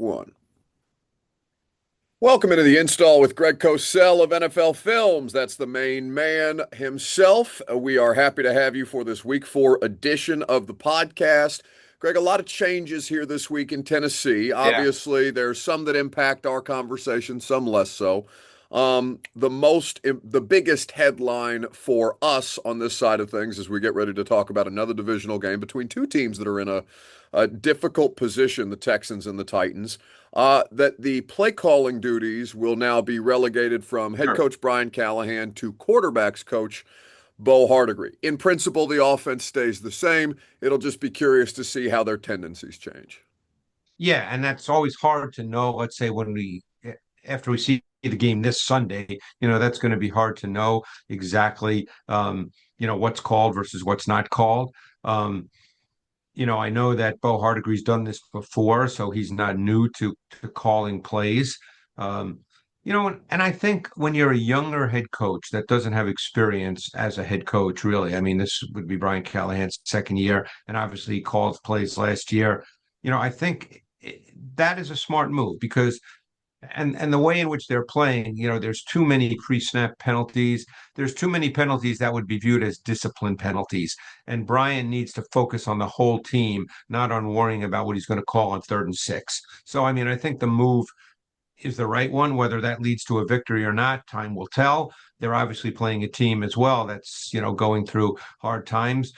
1. Welcome into the install with Greg Cosell of NFL Films. That's the main man himself. We are happy to have you for this week 4 edition of the podcast. Greg, a lot of changes here this week in Tennessee. Yeah, Obviously, there's some that impact our conversation, some less so. The biggest headline for us on this side of things as we get ready to talk about another divisional game between two teams that are in a difficult position, the Texans and the Titans, that the play calling duties will now be relegated from head sure. coach Brian Callahan to quarterbacks coach Bo Hardigree. In principle, the offense stays the same. It'll just be curious to see how their tendencies change. Yeah, and that's always hard to know. Let's say after we see the game this Sunday, that's going to be hard to know exactly, what's called versus what's not called. Um, I know that Bo Hardigree's done this before, so he's not new to calling plays. Um, and I think when you're a younger head coach that doesn't have experience as a head coach, really, I mean, this would be Brian Callahan's second year, and obviously he called plays last year. I think that is a smart move because and the way in which they're playing, there's too many pre-snap penalties. There's too many penalties that would be viewed as discipline penalties. And Brian needs to focus on the whole team, not on worrying about what he's going to call on 3rd and 6. So, I mean, I think the move is the right one. Whether that leads to a victory or not, time will tell. They're obviously playing a team as well that's, going through hard times.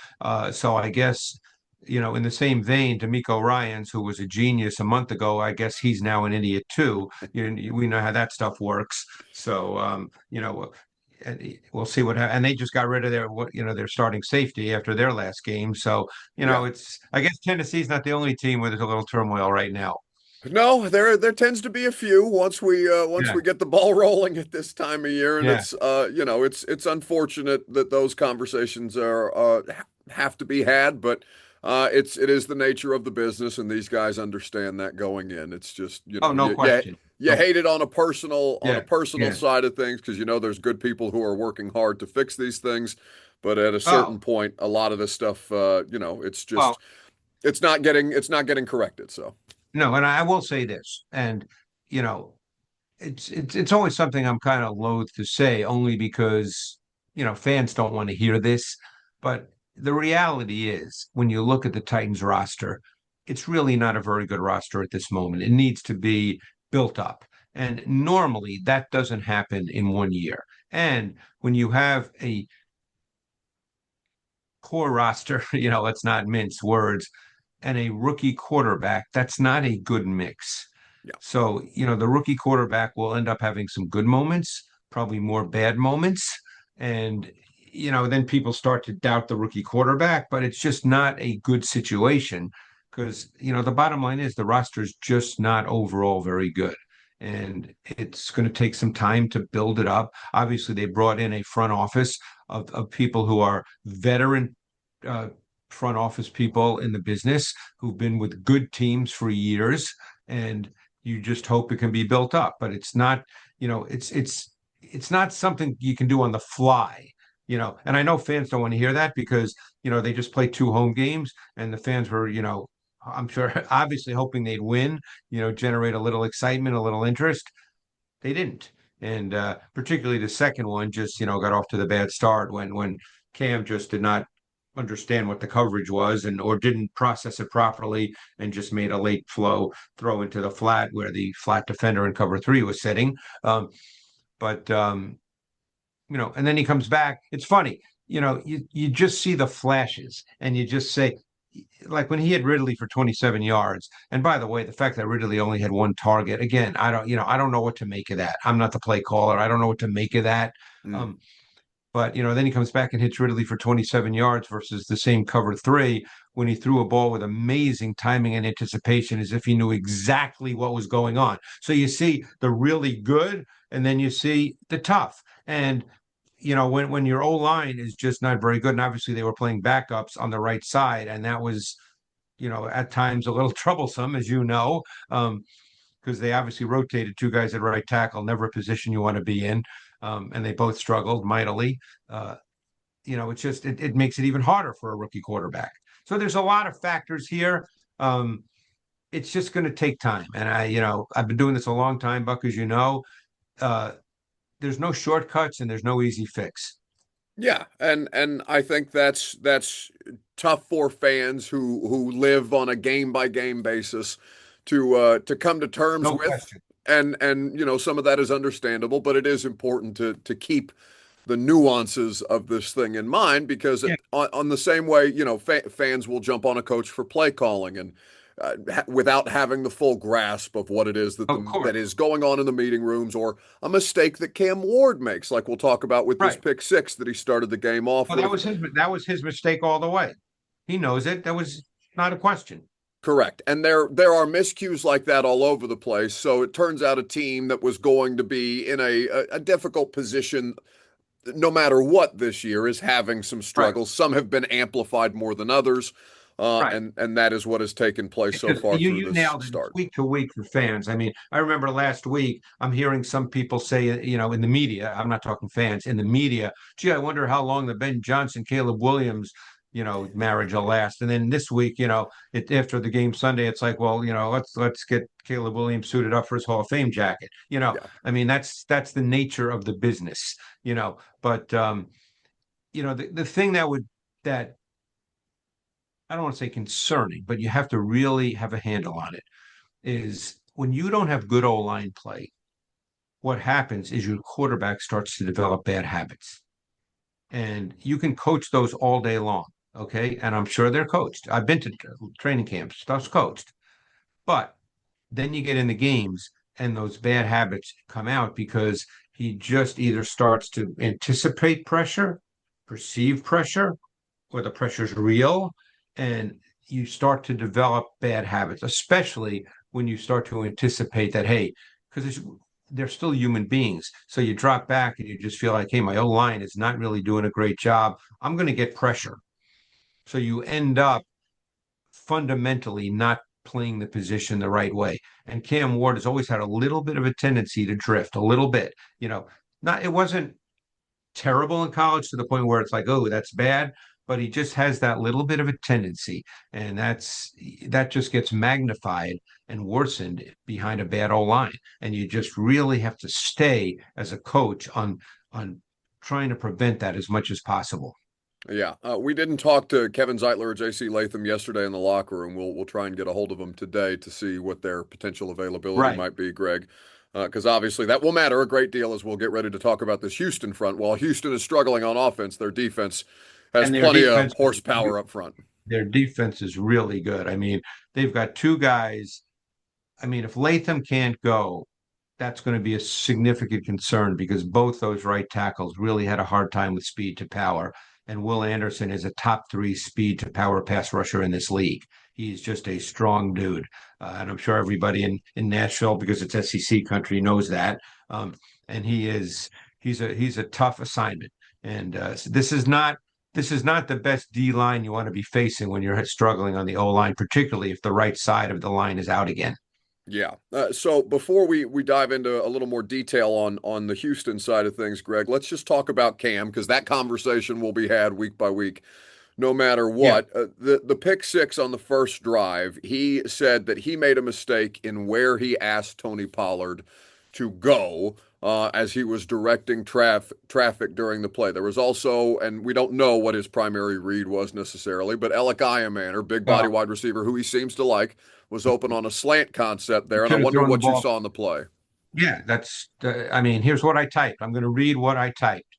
So I guess, in the same vein, D'Amico Ryans, who was a genius a month ago, I guess he's now an idiot too. We know how that stuff works. So, and we'll see what happens. And they just got rid of their starting safety after their last game. So, Yeah. I guess Tennessee's not the only team where there's a little turmoil right now. No, there tends to be a few once Yeah. we get the ball rolling at this time of year, and Yeah. it's unfortunate that those conversations are have to be had, but it is the nature of the business, and these guys understand that going in. It's just Oh, no you question. you No. hate it on a Yeah. personal Yeah. side of things because there's good people who are working hard to fix these things, but at a certain Oh, point, a lot of this stuff, it's well, just it's not getting corrected. So. no, and I will say this, and you know, it's always something I'm kind of loath to say, only because fans don't want to hear this. But the reality is, when you look at the Titans roster, it's really not a very good roster at this moment. It needs to be built up, and normally that doesn't happen in one year. And when you have a poor roster, let's not mince words, and a rookie quarterback, that's not a good mix. Yeah. So, the rookie quarterback will end up having some good moments, probably more bad moments. And, then people start to doubt the rookie quarterback, but it's just not a good situation because, the bottom line is the roster is just not overall very good. And it's going to take some time to build it up. Obviously, they brought in a front office of people who are veteran uh, front office people in the business who've been with good teams for years, and you just hope it can be built up. But it's not, it's not something you can do on the fly. And I know fans don't want to hear that because they just played 2 home games, and the fans were, I'm sure, obviously hoping they'd win, generate a little excitement, a little interest. They didn't. And particularly the second one just, got off to the bad start when Cam just did not understand what the coverage was and or didn't process it properly and just made a late flow throw into the flat where the flat defender in cover 3 was sitting. But and then he comes back. It's funny, you just see the flashes and you just say, like when he had Ridley for 27 yards. And by the way, the fact that Ridley only had one target, again, I don't know what to make of that. I'm not the play caller. I don't know what to make of that. Mm. Um, but then he comes back and hits Ridley for 27 yards versus the same cover 3 when he threw a ball with amazing timing and anticipation as if he knew exactly what was going on. So you see the really good and then you see the tough. And when your O line is just not very good, and obviously they were playing backups on the right side, and that was, at times a little troublesome, as you know, because they obviously rotated 2 guys at right tackle, never a position you want to be in, and they both struggled mightily. It's just it makes it even harder for a rookie quarterback. So there's a lot of factors here. Um, it's just going to take time. And I've been doing this a long time, Buck, as you know. Uh, there's no shortcuts and there's no easy fix. Yeah, and I think that's tough for fans who live on a game by game basis to come to terms No with, question. and some of that is understandable, but it is important to keep the nuances of this thing in mind because Yeah, on the same way, fans will jump on a coach for play calling and without having the full grasp of what it is of that course. is going on in the meeting rooms, or a mistake that Cam Ward makes, like we'll talk about with this Right. pick six that he started the game off Well, that with. was his mistake all the way. He knows it. That was not a question. Correct. And there are miscues like that all over the place. So it turns out a team that was going to be in a difficult position no matter what this year is having some Right. struggles. Some have been amplified more than others. Right. And that is what has taken place so Because far through you this nailed it. It's start. week to week for fans. I mean, I remember last week, I'm hearing some people say, in the media, I'm not talking fans, in the media, gee, I wonder how long the Ben Johnson, Caleb Williams, marriage will last. And then this week, after the game Sunday, it's like, well, let's get Caleb Williams suited up for his Hall of Fame jacket. Yeah. I mean, that's the nature of the business, but the thing that I don't want to say concerning, but you have to really have a handle on it is when you don't have good O line play, what happens is your quarterback starts to develop bad habits. And you can coach those all day long. Okay. And I'm sure they're coached. I've been to training camps, stuff's coached. But then you get in the games and those bad habits come out because he just either starts to anticipate pressure, perceive pressure, or the pressure's real, and you start to develop bad habits, especially when you start to anticipate that, hey, because they're still human beings. So you drop back and you just feel like, hey, my O line is not really doing a great job. I'm going to get pressure. So you end up fundamentally not playing the position the right way. And Cam Ward has always had a little bit of a tendency to drift, a little bit. Not it wasn't terrible in college to the point where it's like, oh, that's bad. But he just has that little bit of a tendency, and that just gets magnified and worsened behind a bad O line. And you just really have to stay as a coach on trying to prevent that as much as possible. Yeah, we didn't talk to Kevin Zeitler or J.C. Latham yesterday in the locker room. We'll try and get a hold of them today to see what their potential availability Right. might be, Greg, because obviously that will matter a great deal as we'll get ready to talk about this Houston front. While Houston is struggling on offense, their defense has And their plenty of defense horsepower up front. their defense is really good. I mean, they've got two guys. I mean, if Latham can't go, that's going to be a significant concern because both those right tackles really had a hard time with speed to power. And Will Anderson is a top three speed to power pass rusher in this league. He's just a strong dude. And I'm sure everybody in Nashville, because it's SEC country, knows that. And he's a tough assignment. And this is not the best D line you want to be facing when you're struggling on the O line, particularly if the right side of the line is out again. Yeah. So before we dive into a little more detail on the Houston side of things, Greg, let's just talk about Cam because that conversation will be had week by week, no matter Yeah. what. The pick six on the first drive, he said that he made a mistake in where he asked Tony Pollard to go as he was directing traffic during the play. There was also, and we don't know what his primary read was necessarily, but Alec Iamaner, big body Well, wide receiver who he seems to like, was open on a slant concept you there, and I should have wonder thrown the what you ball. saw in the play. Yeah, I mean, here's what I typed. I'm going to read what I typed.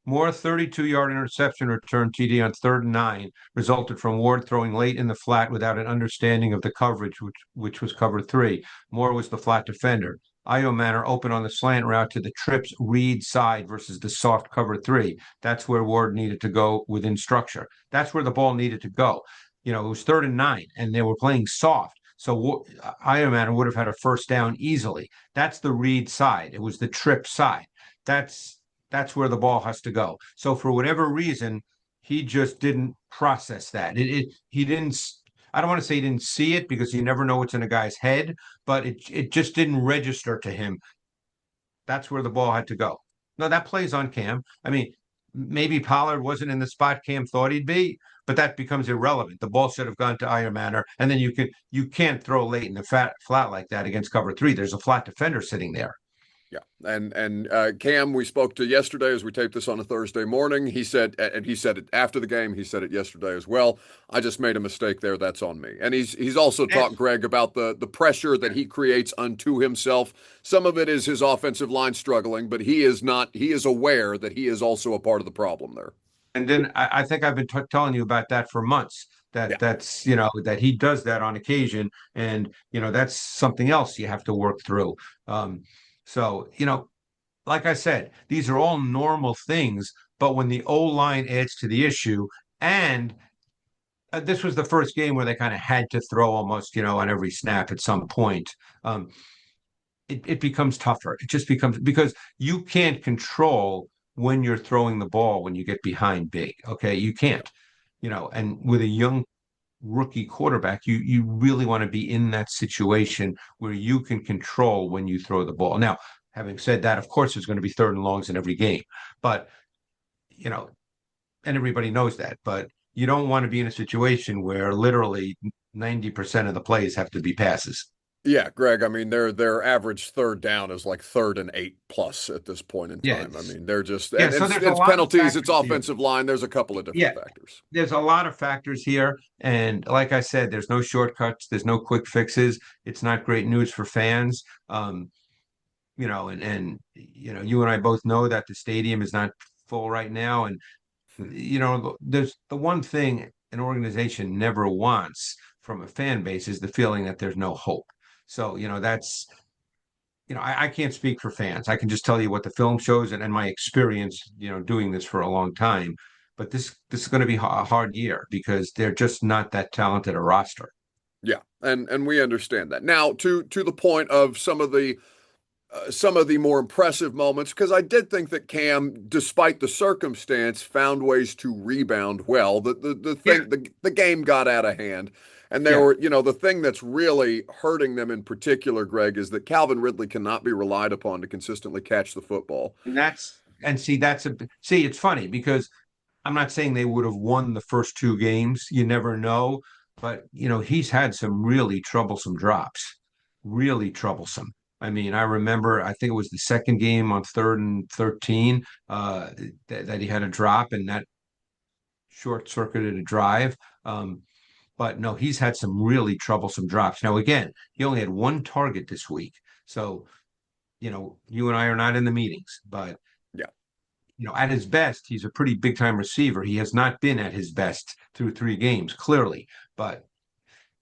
Moore 32-yard interception return TD on 3rd and 9 resulted from Ward throwing late in the flat without an understanding of the coverage, which was cover three. Moore was the flat defender. Io Manor open on the slant route to the trips read side versus the soft cover three. That's where Ward needed to go within structure. That's where the ball needed to go. It was 3rd and 9, and they were playing soft. So Io Manor would have had a first down easily. That's the read side. It was the trip side. That's where the ball has to go. So for whatever reason, he just didn't process that. He didn't. I don't want to say he didn't see it because you never know what's in a guy's head, but it just didn't register to him. That's where the ball had to go. No, that plays on Cam. I mean, maybe Pollard wasn't in the spot Cam thought he'd be, but that becomes irrelevant. The ball should have gone to Iron Manor, and then you can't throw late in the flat like that against cover three. There's a flat defender sitting there. Yeah, and Cam, we spoke to yesterday as we taped this on a Thursday morning. He said, and he said it after the game. He said it yesterday as well. I just made a mistake there. That's on me. And he's also talked, Yes. Greg, about the pressure that he creates unto himself. Some of it is his offensive line struggling, but he is not. He is aware that he is also a part of the problem there. And then I think I've been telling you about that for months. Yeah, That's that he does that on occasion, and that's something else you have to work through. So like I said, these are all normal things, but when the O line adds to the issue, and this was the first game where they kind of had to throw almost on every snap at some point. Um, it becomes tougher. It just becomes because you can't control when you're throwing the ball when you get behind big. Okay, you yeah, can't. And with a young rookie quarterback, you really want to be in that situation where you can control when you throw the ball. Now, having said that, of course, there's going to be third and longs in every game, but you know, and everybody knows that. But you don't want to be in a situation where literally 90% of the plays have to be passes. yeah, Greg. I mean, their average third down is like 3rd and 8 plus at this point in time. I Yes. mean, they're just Yeah. and So there's a it's lot of penalties, it's factors here. offensive line. There's a couple of different Yeah. factors. There's a lot of factors here. And like I said, there's no shortcuts, there's no quick fixes. It's not great news for fans. You and I both know that the stadium is not full right now. And, there's the one thing an organization never wants from a fan base is the feeling that there's no hope. So, that's, I can't speak for fans. I can just tell you what the film shows and my experience, doing this for a long time. But this is going to be a hard year because they're just not that talented a roster. Yeah, and we understand that. Now, to the point of some of the more impressive moments, because I did think that Cam, despite the circumstance, found ways to rebound well. Yeah, The game got out of hand, and there yeah. were the thing that's really hurting them in particular, Greg, is that Calvin Ridley cannot be relied upon to consistently catch the football. And see, it's funny because I'm not saying they would have won the first two games. You never know. But, he's had some really troublesome drops, really troublesome. I mean, I remember, I think it was the second game on 3rd and 13 that he had a drop and that short circuited a drive. But no, he's had some really troublesome drops. Now, again, he only had one target this week. So, you and I are not in the meetings, but Yeah. at his best, he's a pretty big time receiver. He has not been at his best through three games, clearly, but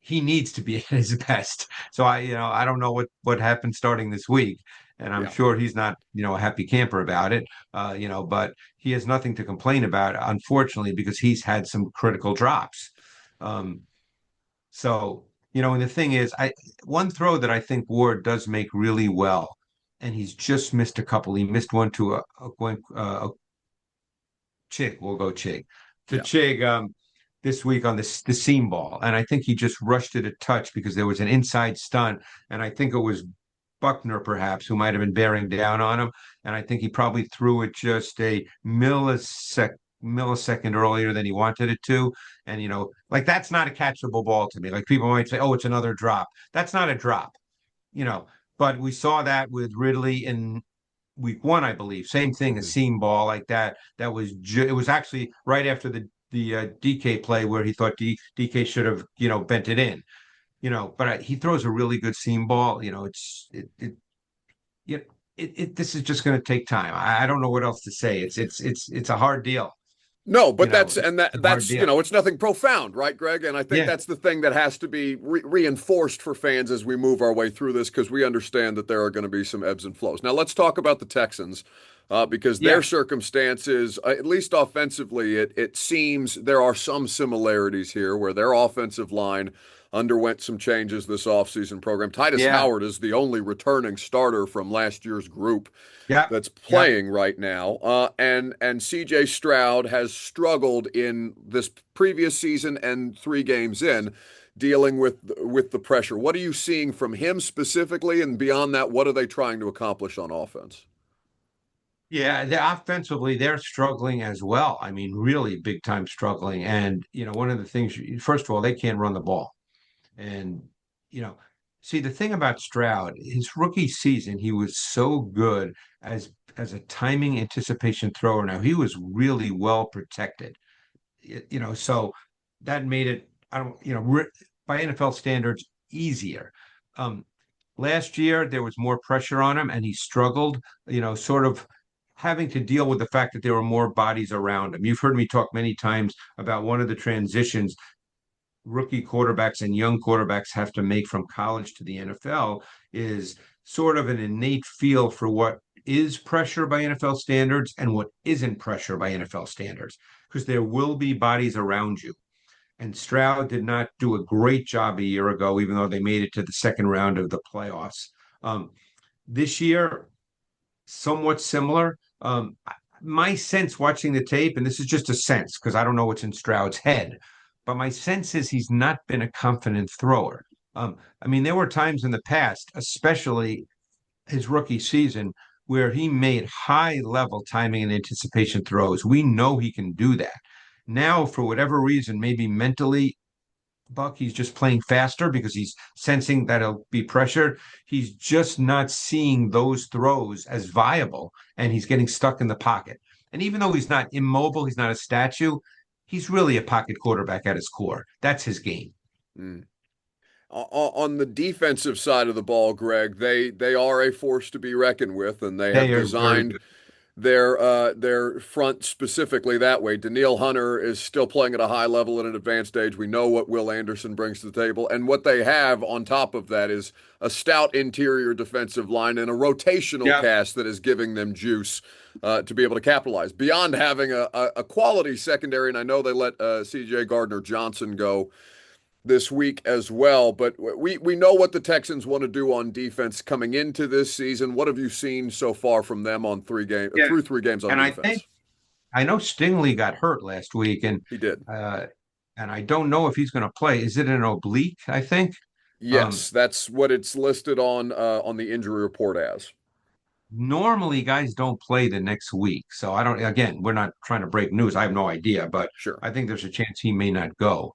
he needs to be at his best. So I don't know what happened starting this week, and I'm Yeah. sure he's not, a happy camper about it. But he has nothing to complain about, unfortunately, because he's had some critical drops. Um, and the thing is, I one throw that I think Ward does make really well, and he's just missed a couple. He missed one to a Chig. We'll go Chig to Yeah. Chig this week on the seam ball, and I think he just rushed it a touch because there was an inside stunt, and I think it was Buckner perhaps who might have been bearing down on him, and I think he probably threw it just a millisecond earlier than he wanted it to. And like that's not a catchable ball to me. Like people might say, oh, it's another drop. That's not a drop, you know. But we saw that with Ridley in week one, I believe. Same thing, a Mhm. seam ball like that. It was actually right after the DK play where he thought DK should have bent it in. But he throws a really good seam ball. You know, this is just going to take time. I don't know what else to say. It's a hard deal. No, but It's a hard that's deal. it's nothing profound, right, Greg? And I think Yeah, that's the thing that has to be reinforced for fans as we move our way through this because we understand that there are going to be some ebbs and flows. Now, let's talk about the Texans because their yeah, circumstances, at least offensively, it seems there are some similarities here where their offensive line underwent some changes this offseason program. Titus yeah, Howard is the only returning starter from last year's group yeah, that's yeah. playing right now. And C.J. Stroud has struggled in this previous season and 3 games in dealing with the pressure. What are you seeing from him specifically? And beyond that, what are they trying to accomplish on offense? Yeah, offensively, they're struggling as well. I mean, really big time struggling. And, one of the things, first of all, they can't run the ball. And, you know, see, the thing about Stroud, his rookie season, he was so good as a timing anticipation thrower. Now, he was really well protected, so that made it, I don't, by NFL standards, easier. Um, Last year, there was more pressure on him and he struggled, sort of having to deal with the fact that there were more bodies around him. You've heard me talk many times about one of the transitions rookie quarterbacks and young quarterbacks have to make from college to the NFL is sort of an innate feel for what is pressure by NFL standards and what isn't pressure by NFL standards, because there will be bodies around you. And Stroud did not do a great job a year ago, even though they made it to the second round of the playoffs. Um, this year, somewhat similar. My sense watching the tape, and this is just a sense because I don't know what's in Stroud's head, but my sense is he's not been a confident thrower. I mean, there were times in the past, especially his rookie season, where he made high level timing and anticipation throws. We know he can do that. Now, for whatever reason, maybe mentally Buck. He's just playing faster because he's sensing that he'll be pressured. He's just not seeing those throws as viable, and he's getting stuck in the pocket. And even though he's not immobile, he's not a statue, he's really a pocket quarterback at his core. That's his game. Mm. On the defensive side of the ball, Greg, they are a force to be reckoned with, and they have They are very designed good. their front specifically that way. Daniil Hunter is still playing at a high level at an advanced age. We know what Will Anderson brings to the table, and what they have on top of that is a stout interior defensive line and a rotational Yeah. cast that is giving them juice to be able to capitalize. Beyond having a quality secondary, and I know they let C.J. Gardner Johnson go this week as well. But we know what the Texans want to do on defense coming into this season. What have you seen so far from them on Yeah. through 3 games on And I think defense? I know Stingley got hurt last week, He did. uh, and I don't know if he's going to play. Is it an oblique? I think. Um, Yes, that's what it's listed on the injury report as. Normally guys don't play the next week. So I don't, again, we're not trying to break news. I have no idea, but Sure. I think there's a chance he may not go.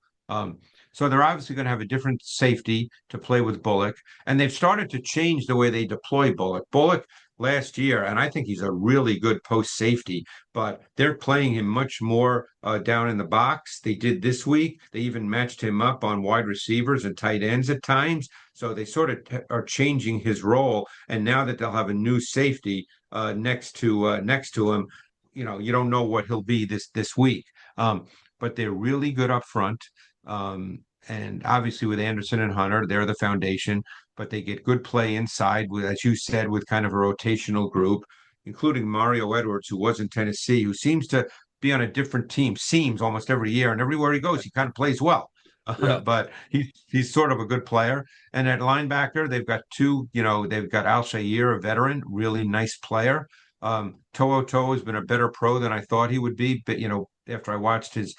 So they're obviously going to have a different safety to play with Bullock. And they've started to change the way they deploy Bullock. Bullock last year, and I think he's a really good post safety, but they're playing him much more down in the box. They did this week. They even matched him up on wide receivers and tight ends at times. So they sort of are changing his role. And now that they'll have a new safety next to him, you don't know what he'll be this week. But they're really good up front. And obviously with Anderson and Hunter, they're the foundation. But they get good play inside with, as you said, with kind of a rotational group, including Mario Edwards, who was in Tennessee, who seems to be on a different team, seems almost every year, and everywhere he goes, he kind of plays well. Yeah. But he's sort of a good player. And at linebacker, they've got two, they've got Al Shire, a veteran, really nice player. To'o To'o has been a better pro than I thought he would be. But, after I watched his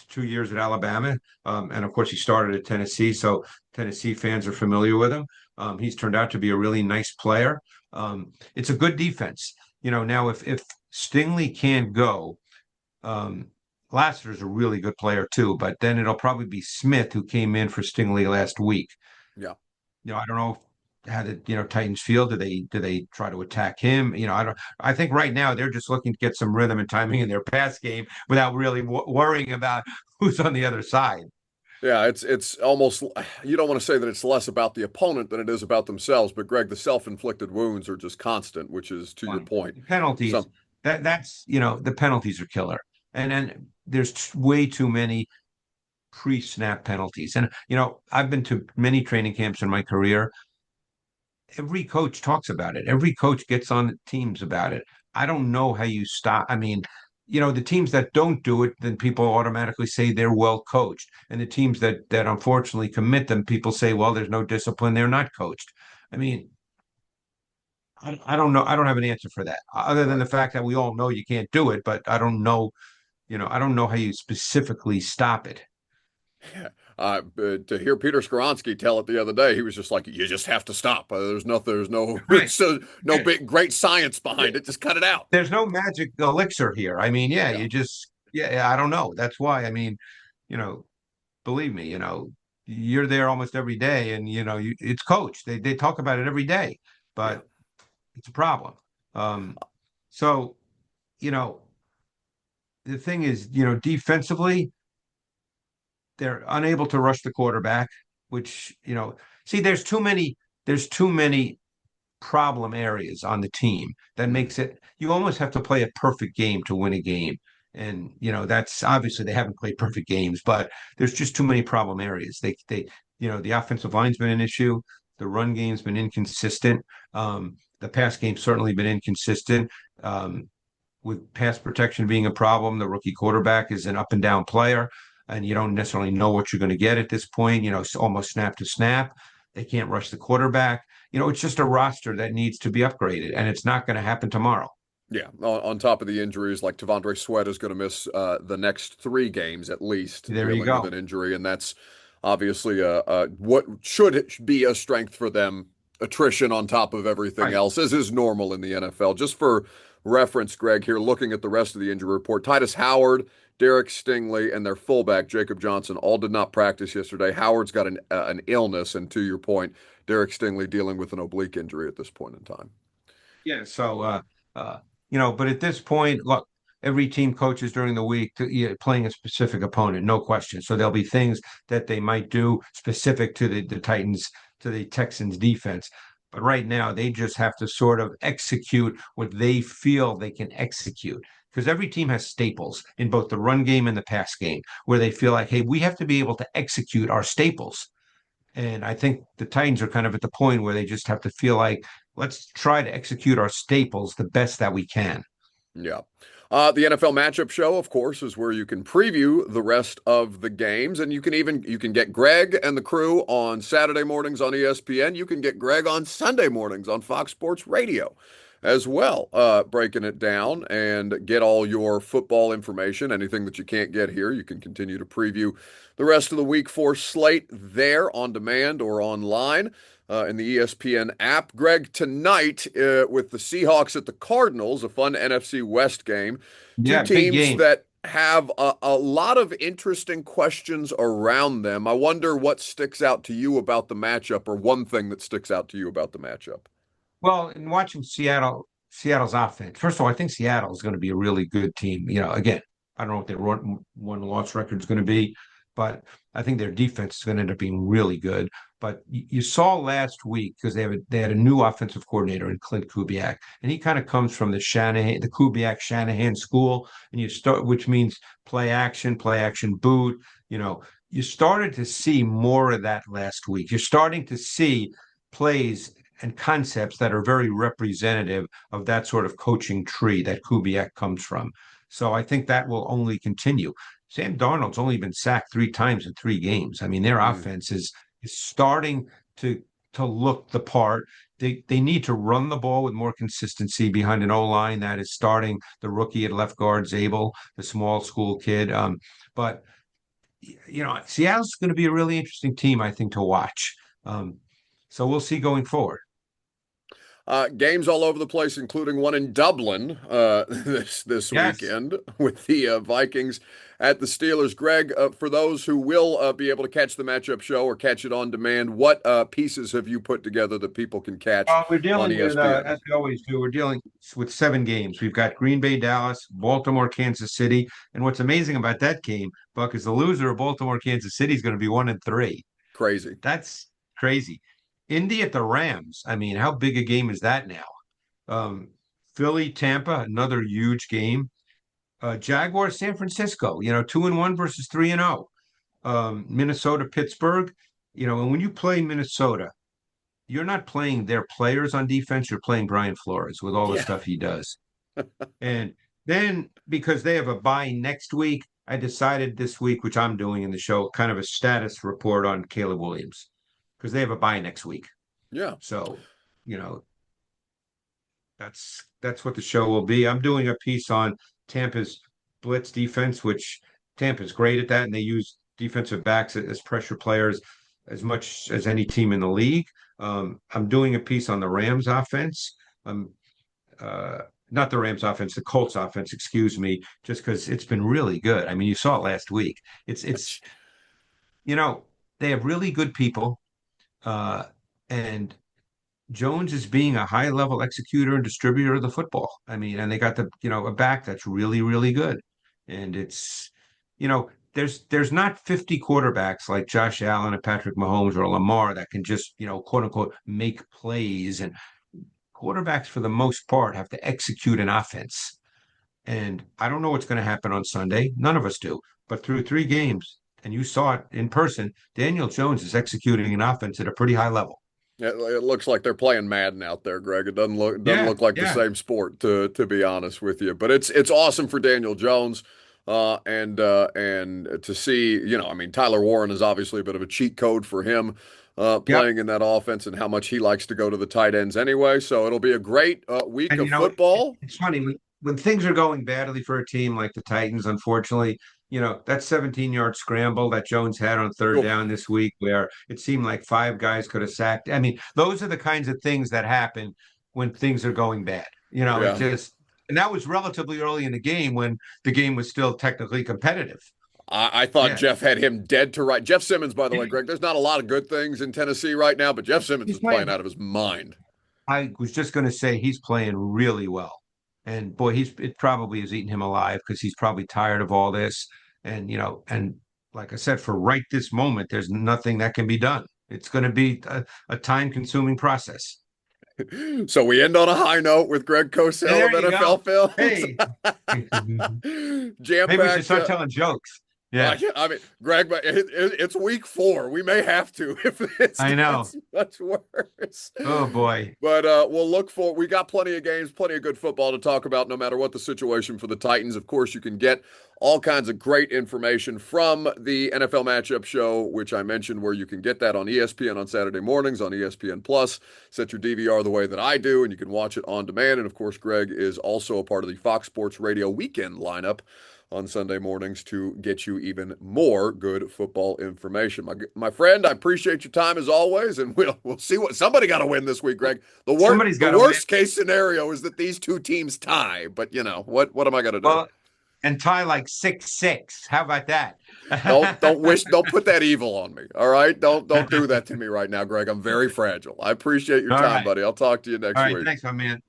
2 years at Alabama, and of course he started at Tennessee, so Tennessee fans are familiar with him. He's turned out to be a really nice player. It's a good defense. Now if Stingley can't go, um, Lassiter's a really good player too, but then it'll probably be Smith who came in for Stingley last week. Yeah. I don't know how the Titans feel. Do they try to attack him? I don't. I think right now they're just looking to get some rhythm and timing in their pass game without really worrying about who's on the other side. Yeah, it's almost you don't want to say that it's less about the opponent than it is about themselves, but Greg, the self-inflicted wounds are just constant, which is to your Fine. point. Penalties. Some That's the penalties are killer, and then there's way too many pre-snap penalties. And I've been to many training camps in my career. Every coach talks about it. Every coach gets on teams about it. I don't know how you stop. I mean, the teams that don't do it, then people automatically say they're well coached. And the teams that unfortunately commit them, people say, well, there's no discipline, they're not coached. I mean, I don't know. I don't have an answer for that, other than right. the fact that we all know you can't do it, but I don't know, I don't know how you specifically stop it. To hear Peter Skoronsky tell it the other day, he was just like, "You just have to stop. There's no, Right. so no There- big great science behind it. Just cut it out." There's no magic elixir here. I mean, yeah, Yeah, yeah, I don't know. That's why, I mean, you know, believe me, you're there almost every day, and it's coached. They talk about it every day, yeah, but it's a problem. Um, so, you know, the thing is, defensively, they're unable to rush the quarterback, which, see, there's too many problem areas on the team that mm, makes it you almost have to play a perfect game to win a game. And that's obviously they haven't played perfect games, but there's just too many problem areas. The offensive line's been an issue, the run game's been inconsistent, the pass game's certainly been inconsistent. With pass protection being a problem, the rookie quarterback is an up and down player, and you don't necessarily know what you're going to get at this point. It's almost snap to snap. They can't rush the quarterback. It's just a roster that needs to be upgraded, and it's not going to happen tomorrow. yeah. On top of the injuries, like Tavondre Sweat is going to miss the next 3 games at least, There you dealing with go. an injury, and that's obviously what should be a strength for them. Attrition on top of everything Right. else, as is normal in the NFL. Just for reference, Greg, here looking at the rest of the injury report, Titus Howard, Derek Stingley, and their fullback Jacob Johnson all did not practice yesterday. Howard's got an illness, and to your point, Derek Stingley dealing with an oblique injury at this point in time. Yeah. So, but at this point, look, every team coaches during the week playing a specific opponent, no question. So there'll be things that they might do specific to the Titans, to the Texans defense. But right now, they just have to sort of execute what they feel they can execute. Because every team has staples in both the run game and the pass game, where they feel like, hey, we have to be able to execute our staples. And I think the Titans are kind of at the point where they just have to feel like, let's try to execute our staples the best that we can. Yeah. The NFL matchup show, of course, is where you can preview the rest of the games, and you can get Greg and the crew on Saturday mornings on ESPN. You can get Greg on Sunday mornings on Fox Sports Radio as well, breaking it down and get all your football information. Anything that you can't get here, you can continue to preview the rest of the week for slate there on demand or online in the ESPN app. Greg, tonight with the Seahawks at the Cardinals, a fun NFC West game. Two Yeah, big teams game. that have a lot of interesting questions around them. I wonder what sticks out to you about the matchup, or one thing that sticks out to you about the matchup. Well, in watching Seattle's offense, first of all, I think Seattle is going to be a really good team. Again, I don't know what their one loss record is going to be, but I think their defense is going to end up being really good. But you saw last week, because they had a new offensive coordinator in Clint Kubiak, and he kind of comes from the Kubiak Shanahan school, and which means play action boot. You started to see more of that last week. You're starting to see plays and concepts that are very representative of that sort of coaching tree that Kubiak comes from. So I think that will only continue. Sam Darnold's only been sacked 3 times in 3 games. I mean, their Mm, offense is starting to look the part. They need to run the ball with more consistency behind an O line that is starting the rookie at left guard, Zabel, the small school kid. But Seattle's going to be a really interesting team, I think, to watch. So we'll see going forward. games all over the place, including one in Dublin this Yes. weekend with the Vikings at the Steelers. Greg, for those who will be able to catch the matchup show or catch it on demand, what pieces have you put together that people can catch We're on dealing with, ESPN? as we always do, we're dealing with 7 games. We've got Green Bay, Dallas, Baltimore, Kansas City. And what's amazing about that game, Buck, is the loser of Baltimore, Kansas City is going to be 1-3. Crazy. That's crazy. Indy at the Rams. I mean, how big a game is that now? Um, Philly, Tampa, another huge game. Jaguars, San Francisco, 2-1 versus 3-0. Minnesota, Pittsburgh. And when you play Minnesota, you're not playing their players on defense. You're playing Brian Flores with all the Yeah. stuff he does. And then because they have a bye next week, I decided this week, which I'm doing in the show, kind of a status report on Caleb Williams because they have a bye next week. Yeah. So, you know, that's what the show will be. I'm doing a piece on Tampa's blitz defense, which Tampa's great at that, and they use defensive backs as pressure players as much as any team in the league. I'm doing a piece on the Rams offense. Um, uh, Not the Rams offense, the Colts offense, excuse me, just because it's been really good. I mean, you saw it last week. It's you know, they have really good people, and Jones is being a high level executor and distributor of the football. I mean, and they got a back that's really, really good. And there's not 50 quarterbacks like Josh Allen and Patrick Mahomes or Lamar that can just, quote unquote, make plays. And quarterbacks, for the most part, have to execute an offense. And I don't know what's going to happen on Sunday. None of us do. But through 3 games, and you saw it in person, Daniel Jones is executing an offense at a pretty high level. It looks like they're playing Madden out there, Greg. It doesn't Yeah, look like the yeah. same sport, to be honest with you. But it's awesome for Daniel Jones, and to see, I mean, Tyler Warren is obviously a bit of a cheat code for him, Yep. playing in that offense and how much he likes to go to the tight ends anyway. So it'll be a great week And of football. it's funny when things are going badly for a team like the Titans, unfortunately, that 17-yard scramble that Jones had on third Oof, down this week, where it seemed like 5 guys could have sacked. I mean, those are the kinds of things that happen when things are going bad. It yeah. just, and that was relatively early in the game when the game was still technically competitive. I thought Yeah. Jeff had him dead to right. Jeff Simmons, by the way, Yeah. Greg, there's not a lot of good things in Tennessee right now, but Jeff Simmons He's is playing playing. out of his mind. I was just going to say he's playing really well. And boy, it probably has eaten him alive because he's probably tired of all this. And like I said, for right this moment, there's nothing that can be done. It's going to be a time-consuming process. So we end on a high note with Greg And Cosell of there you NFL go. Films. Hey, maybe we should Jam-packed. start telling jokes. Yeah, I mean, Greg, but it's week 4. We may have to if this I know. gets much worse. Oh boy. But we'll look for. We got plenty of games, plenty of good football to talk about, no matter what the situation for the Titans. Of course, you can get all kinds of great information from the NFL Matchup Show, which I mentioned, where you can get that on ESPN on Saturday mornings on ESPN Plus. Set your DVR the way that I do, and you can watch it on demand. And of course, Greg is also a part of the Fox Sports Radio weekend lineup on Sunday mornings to get you even more good football information. My friend, I appreciate your time as always, and we'll see what somebody got to win this week, Greg. Somebody's The got to win. worst case scenario is that these two teams tie, but what am I going to do? Well, and tie like 6-6. How about that? Don't put that evil on me. All right, don't do that to me right now, Greg. I'm very fragile. I appreciate your All time, right. buddy. I'll talk to you All next right. week. Thanks, my man.